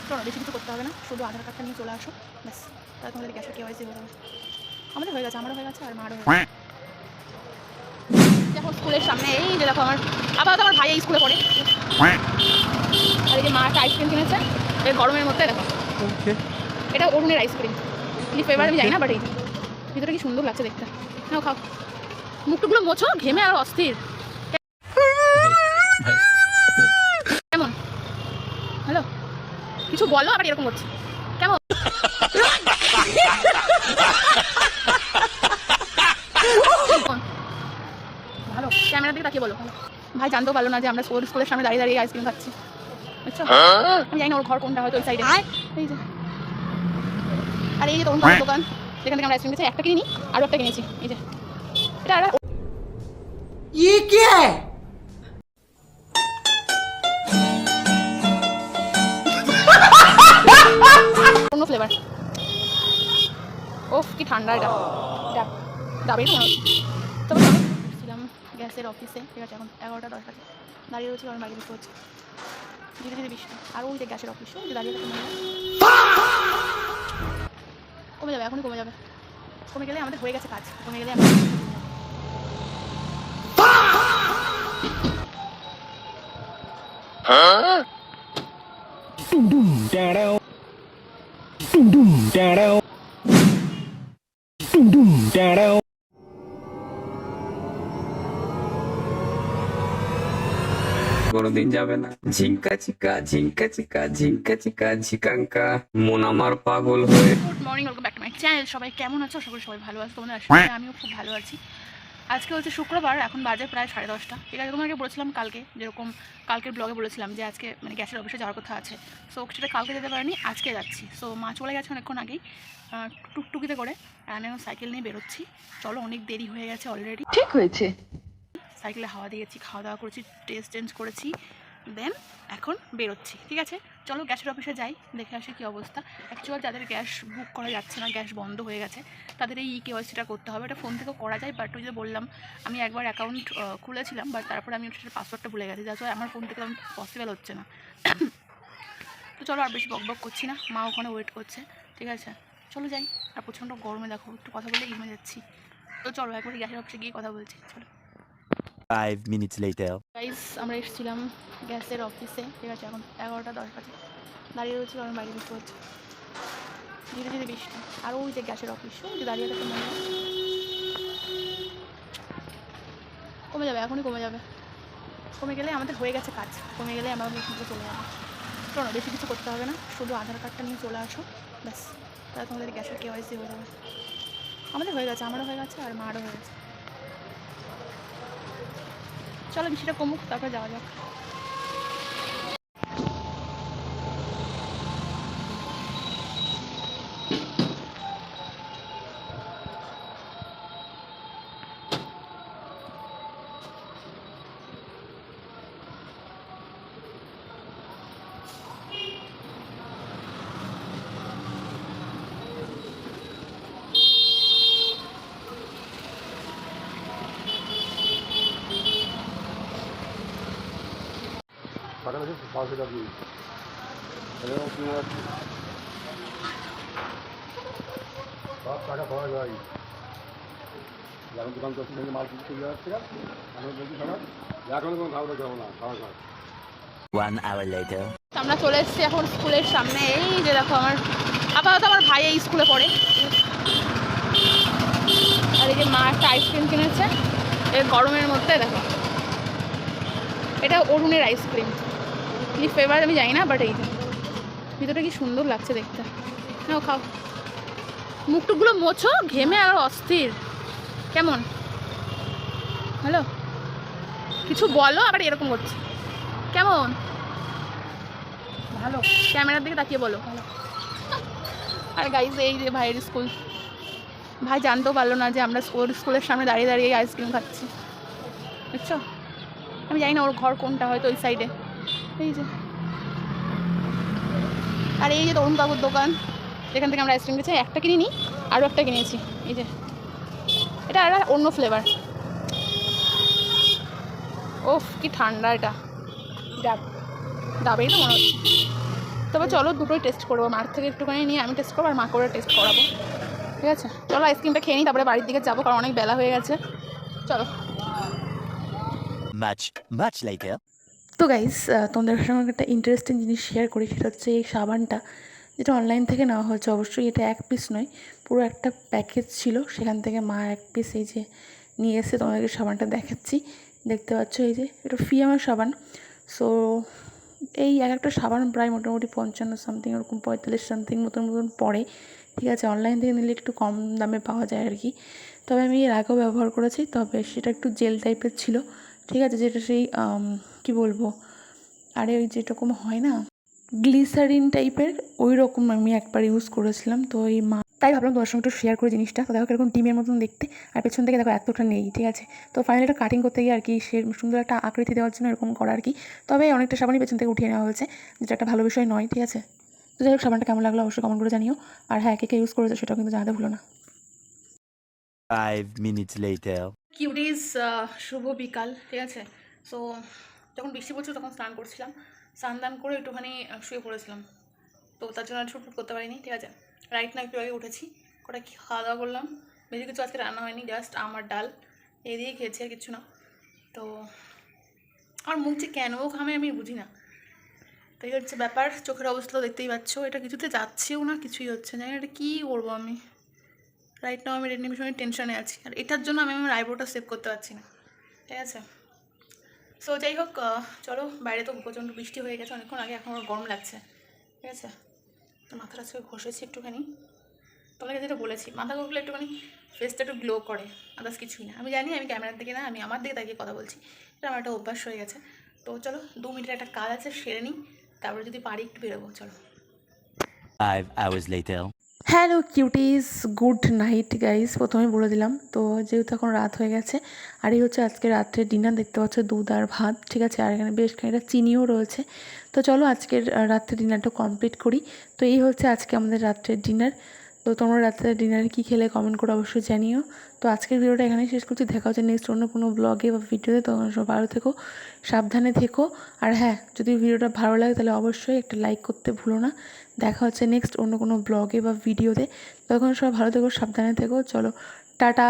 চলো বেশি কিছু করতে হবে না, শুধু আধার কার্ডটা নিয়ে চলে আসো, ব্যাস তাহলে তোমাদের গ্যাসের কেওয়াইসি হয়ে যাবে। আমাদের হয়ে গেছে, আমারও হয়ে গেছে আর মারও হয়ে গেছে। দেখো স্কুলের সামনে এই যে দেখো আপাতত আমার ভাই এই স্কুলে পড়ে, আর এই যে মা একটা আইসক্রিম কিনেছে এই গরমের মধ্যে। দেখো এটা অরুণের আইসক্রিম, কি ফ্লেভার আমি জানি না, বাট এই ভিতরে কি সুন্দর লাগছে দেখতে। নাও খাও, মুখটুগুলো মোছো, ঘেমে আর অস্থির। কেমন? হ্যালো, কিছু বলো, আবার এরকম করছে কেমন? ভালো, ক্যামেরার দিকে তাকিয়ে বলো। ভাই জানতেও পারলো না যে আমরা স্কুলের সামনে দাঁড়িয়ে দাঁড়িয়ে আইসক্রিম খাচ্ছি, বুঝছো? আমি জানি না ওর ঘর কোনটা, হয়তো ওই সাইডে। এই যে আর এই যে তরুণ কাকুর দোকান, যেখান থেকে আমরা আইসক্রিম খেয়েছি, একটা কিনি আরও একটা কিনেছি। এই যে এটা আর অন্য ফ্লেভার। ওফ কি ঠান্ডা এটা, ডাবের মনে হচ্ছে। তবে ছিলাম গ্যাসের অফিসে, ঠিক আছে? এখন 11টা 10 বাজে, দাঁড়িয়ে রয়েছি, আমার বাইরে বৃষ্টি হচ্ছে, ধীরে ধীরে বৃষ্টি। আর ওই যে গ্যাসের অফিস, ওই যে দাঁড়িয়ে থাকে, কমে যাবে, এখনই কমে যাবে। কমে গেলে আমাদের হয়ে গেছে কাজ, কমে গেলে আমরা কোনোদিন যাবে না। ঝিঙ্কা চিকা ঝিঙ্কা চিকা ঝিঙ্কা চিকা ঝিকাঙ্কা, মন আমার পাগল হয়ে। Good morning, welcome back to my channel. সবাই কেমন আছো? আশা করি সবাই ভালো আছো, তোমাদের আশীর্বাদে আমিও খুব ভালো আছি। আজকে হচ্ছে শুক্রবার, এখন বাজে প্রায় 10:30। ঠিক আছে, তোমাকে বলেছিলাম কালকে, যেরকম কালকের ব্লগে বলেছিলাম যে আজকে মানে গ্যাসের অফিসে যাওয়ার কথা আছে। সো সেটা কালকে যেতে পারিনি, আজকে যাচ্ছি। সো মা চলে গেছে অনেকক্ষণ আগেই টুকটুকিতে করে, আমি এখন সাইকেল নিয়ে বেরোচ্ছি। চলো, অনেক দেরি হয়ে গেছে অলরেডি। ঠিক হয়েছে। সাইকেলে হাওয়া দিয়েছি, খাওয়া দাওয়া করেছি, টেস্ট চেঞ্জ করেছি, দেন এখন বেরোচ্ছি। ঠিক আছে, চলো গ্যাসের অফিসে যাই, দেখে আসি কী অবস্থা। অ্যাকচুয়াল যাদের গ্যাস বুক করা যাচ্ছে না, গ্যাস বন্ধ হয়ে গেছে, তাদের এই কেওয়াইসিটা করতে হবে। এটা ফোন থেকেও করা যায়, বাট ওই যে বললাম আমি একবার অ্যাকাউন্ট খুলেছিলাম, বাট তারপরে আমি সেটার পাসওয়ার্ডটা ভুলে গেছি, যার আমার ফোন থেকে পসিবল হচ্ছে না। তো চলো আর বেশি বক হচ্ছি না, মা ওখানে ওয়েট করছে। ঠিক আছে, চলো যাই। আর প্রচণ্ড গরমে দেখো, একটু কথা বলে ঘেমে যাচ্ছি। তো চলো একবার গ্যাসের অফিসে গিয়ে কথা বলছি, চলো। 5 minutes later. গাইস, আমরা এসেছিলাম গ্যাসের অফিসে, ঠিক আছে? এখন 11টা 10 বাজে, দাঁড়িয়ে রয়েছি, আমার বাইরে বৃষ্টি হচ্ছে, ধীরে ধীরে বৃষ্টি। আর ওই যে গ্যাসের অফিস, ওই যে দাঁড়িয়ে থাকে, কমে যাবে, এখনই কমে যাবে। কমে গেলে আমাদের হয়ে গেছে কাজ, কমে গেলে আমরা বেশি চলে যাবো। চলো বেশি কিছু করতে হবে না, শুধু আধার কার্ডটা নিয়ে চলে আসো, ব্যাস তাহলে তোমাদের গ্যাসের কেওয়াইসি হয়ে যাবে। আমাদের হয়ে গেছে, আমারও হয়ে গেছে আর মারও হয়ে গেছে। চলো বৃষ্টিটা কমুক, তারপর যাওয়া যাক। সব টাকা পাওয়া যায়, এখন দোকান করছি মাল কিনতে যাচ্ছে, আমি বলছি সবাই এখন কোনো খাবার খাবো না, খাওয়া খাওয়া। 1 hour later. আমরা চলে এসেছি এখন স্কুলের সামনে, এই যে দেখো আপাতত আমার ভাই এই স্কুলে পড়ে, আর এই যে মা একটা আইসক্রিম কিনেছে এই গরমের মধ্যে। দেখো এটা অরুণের আইসক্রিম, কি ফ্লেভার আমি জানি না, বাট এই ভিতরে কি সুন্দর লাগছে দেখতে। নাও খাও, মুখটুগুলো মোছো, ঘেমে আর অস্থির। কেমন? হ্যালো, কিছু বলো, আবার এরকম করছে কেমন? ভালো, ক্যামেরার দিকে তাকিয়ে বলো ভালো। আর গাইজ এই যে ভাইয়ের স্কুল, ভাই জানতেও পারলো না যে আমরা স্কুলের সামনে দাঁড়িয়ে দাঁড়িয়ে আইসক্রিম খাচ্ছি, বুঝছো? আমি জানি না ওর ঘর কোনটা, হয়তো ওই সাইডে। এই যে আর এই যে তরুণ কাকুর দোকান, যেখান থেকে আমরা আইসক্রিম খেয়েছি, একটা কিনিনি আরও একটা কিনেছি। এই যে এটা আর অন্য ফ্লেভার। ওফ কি ঠান্ডা এটা, ডাবের তো মনে হচ্ছে। তো তবে চলো দুটোই টেস্ট করবো, মার থেকে একটুখানি নিয়ে আমি টেস্ট করবো আর মা করে টেস্ট করাবো, ঠিক আছে? চলো আইসক্রিমটা খেয়ে নিই, তারপরে বাড়ির দিকে যাবো, কারণ অনেক বেলা হয়ে গেছে। চলো। Much later. তো গাইস, তোমাদের সঙ্গে একটা ইন্টারেস্টিং জিনিস শেয়ার করি, সেটা হচ্ছে এই সাবানটা, যেটা অনলাইন থেকে নেওয়া হয়েছে। অবশ্যই এটা এক পিস নয়, পুরো একটা প্যাকেজ ছিল, সেখান থেকে মা এক পিস এই যে নিয়ে এসে তোমাদেরকে সাবানটা দেখাচ্ছি। দেখতে পাচ্ছ এই যে এটা ফিয়ামার সাবান। সো এই এক একটা সাবান প্রায় মোটামুটি 55 সামথিং, ওরকম 45 সামথিং মতন পড়ে, ঠিক আছে? অনলাইন থেকে নিলে একটু কম দামে পাওয়া যায় আর কি। তবে আমি এর আগেও ব্যবহার করেছি, তবে সেটা একটু জেল টাইপের ছিল, ঠিক আছে? যেটা সেই কী বলবো, আরে ওই যেরকম হয় না গ্লিসারিন টাইপের, ওই রকম আমি একবার ইউজ করেছিলাম। তো এই মা, তাই ভাবলাম তোমার সঙ্গে একটু শেয়ার করে জিনিসটা। তো দেখো এরকম ডিমের মতন দেখতে, আর পেছন থেকে দেখো এতটা নেই, ঠিক আছে? তো ফাইনালি এটা কাটিং করতে গিয়ে আর কি সে সুন্দর একটা আকৃতি দেওয়ার জন্য এরকম করা আর কি। তবে অনেকটা সাবানই পেছন থেকে উঠিয়ে নেওয়া হয়েছে, যেটা একটা ভালো বিষয় নয়, ঠিক আছে? তো যাই হোক, সাবানটা কেমন লাগলো অবশ্যই কমেন্ট করে জানিও। আর হ্যাঁ, কে ইউজ করেছে সেটাও কিন্তু জানাতে ভুলো না। 5 minutes later. কিউটিজ, শুভ বিকাল, ঠিক আছে? সো যখন বৃষ্টি পড়ছিল তখন স্নান করছিলাম, স্নান দান করে একটুখানি শুয়ে পড়েছিলাম, তো তার জন্য আর ছুটফুট করতে পারিনি, ঠিক আছে? রাইট না একটু আগে উঠেছি, ওটা খাওয়া দাওয়া করলাম, বেশি কিছু আজকে রান্না হয়নি, জাস্ট আমার ডাল এই দিয়ে খেয়েছি, আর কিছু না। তো আমার মুখ যে কেন ঘামে আমি বুঝি না, তো এই হচ্ছে ব্যাপার। চোখের অবস্থা তো দেখতেই পাচ্ছ, এটা কিছুতে যাচ্ছেও না, কিছুই হচ্ছে না, এটা কী করবো আমি। রাইট নাও আমি রেডমি ভীষণ টেনশনে আছি, আর এটার জন্য আমি আমার আইব্রোটা সেভ করতে পারছি না, ঠিক আছে? সো যাই হোক, চলো, বাইরে তো প্রচণ্ড বৃষ্টি হয়ে গেছে অনেকক্ষণ আগে, এখন আমার গরম লাগছে, ঠিক আছে? তো মাথাটা আজকে ঘষেছি একটুখানি, তোমাকে যেটা বলেছি, মাথা ঘষলে একটুখানি ফেসটা একটু গ্লো করে, আদার্স কিছুই না। আমি জানি আমি ক্যামেরার দিকে না, আমি আমার দিকে তাকিয়ে কথা বলছি, এটা আমার একটা অভ্যাস হয়ে গেছে। তো চলো 2 মিনিটের একটা কাজ আছে, সেরে নিই, তারপরে যদি পারি একটু বেরোবো, চলো। 5 hours later. Hello cuties, good night guys, প্রথমে বলে দিলাম। তো যেহেতু এখন রাত হয়ে গেছে, আর এই হচ্ছে আজকে রাত্রের ডিনার, দেখতে পাচ্ছ দুধ আর ভাত, ঠিক আছে? আর এখানে বেশ খানিকটা চিনিও রয়েছে। তো চলো আজকের রাত্রের ডিনারটা কমপ্লিট করি। তো এই হচ্ছে আজকে আমাদের রাত্রের ডিনার। তো তোমরা রাত্রের ডিনারে কী খেলে কমেন্ট করে অবশ্যই জানিও। তো আজকের ভিডিওটা এখানেই শেষ করছি, দেখা হচ্ছে নেক্সট অন্য কোনো ব্লগে বা ভিডিওতে। তোমরা সব ভালো থেকো, সাবধানে থেকো, আর হ্যাঁ, যদি ভিডিওটা ভালো লাগে তাহলে অবশ্যই একটা লাইক করতে ভুলো না। দেখা হচ্ছে নেক্সট অন্য কোনো ব্লগে বা ভিডিওতে। তখন সব ভালো থেকো, সাবধানে থেকো, চলো টাটা।